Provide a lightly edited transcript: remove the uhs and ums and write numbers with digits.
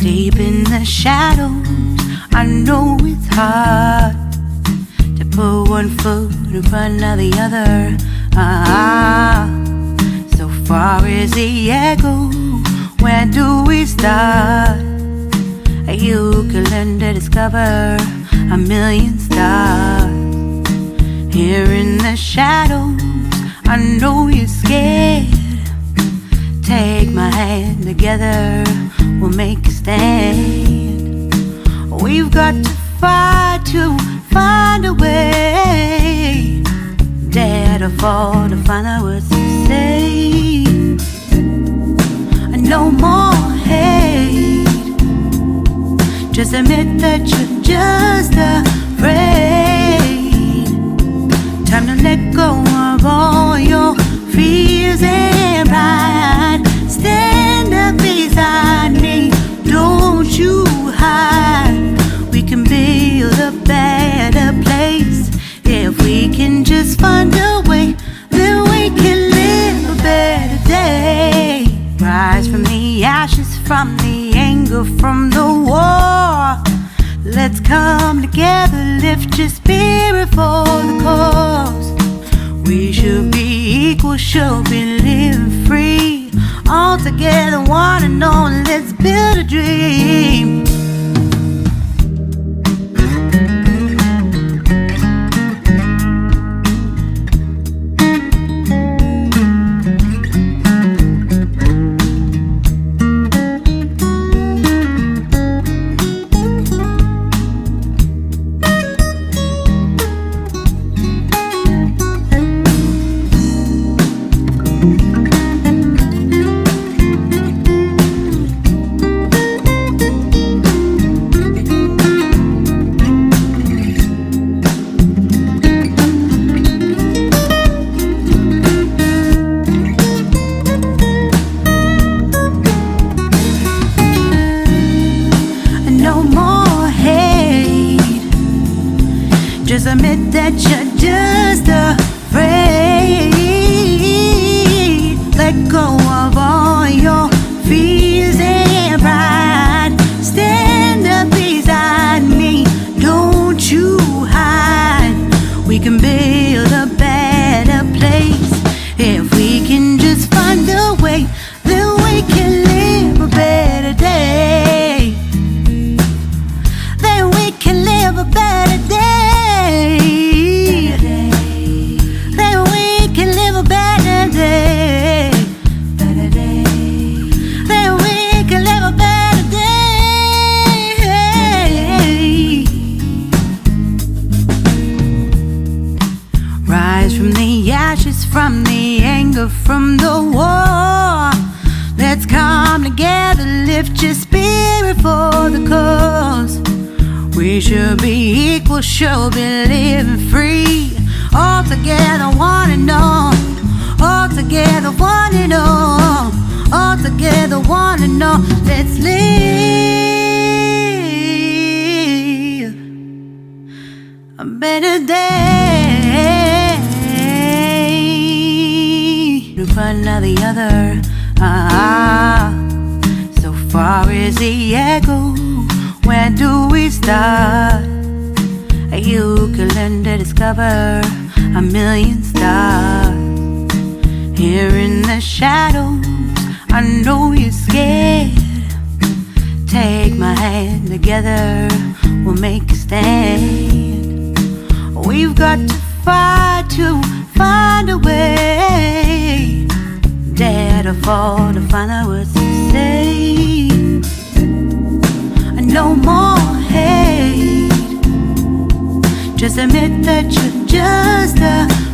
Deep in the shadows, I know it's hard to put one foot in front of the other. So far as the echo, where do we start? You can learn to discover a million stars. Here in the shadows, I know you're scared. Take my hand, together we'll make a stand. We've got to fight to find a way. Dare to fall to find out what to say. No more hate. Just admit that you're just afraid. Time to let go of all your fears and pride. Stand up beside me, don't you hide. We can build a better place. If we can just find a way, then we can live a better day. Rise from the ashes, from the anger, from the war. Let's come together, lift your spirit for the cause. We should be equal, should be living free. All together, one and all, let's build a dream. Just admit that you're just afraid. Let go of all your fears and pride. Stand up beside me, don't you hide. We can build a better place. If we can just find a way, then we can live a better day. Then we can live a better day. Then we can live a better day. Better day. Then we can live a better day. Rise from the ashes, from the anger, from the war. Let's come together, lift your spirit for the cause. We should be equal, should be living free. All together, one and all. All together, one and all. All together, one and all. Let's live a better day in front of the other. So far as the echo, where do we start? You can learn to discover a million stars. Here in the shadows, I know you're scared. Take my hand, together we'll make a stand. We've got to fight to find a way. Dare to fall to find out what to say. No more hate. Just admit that you're just afraid.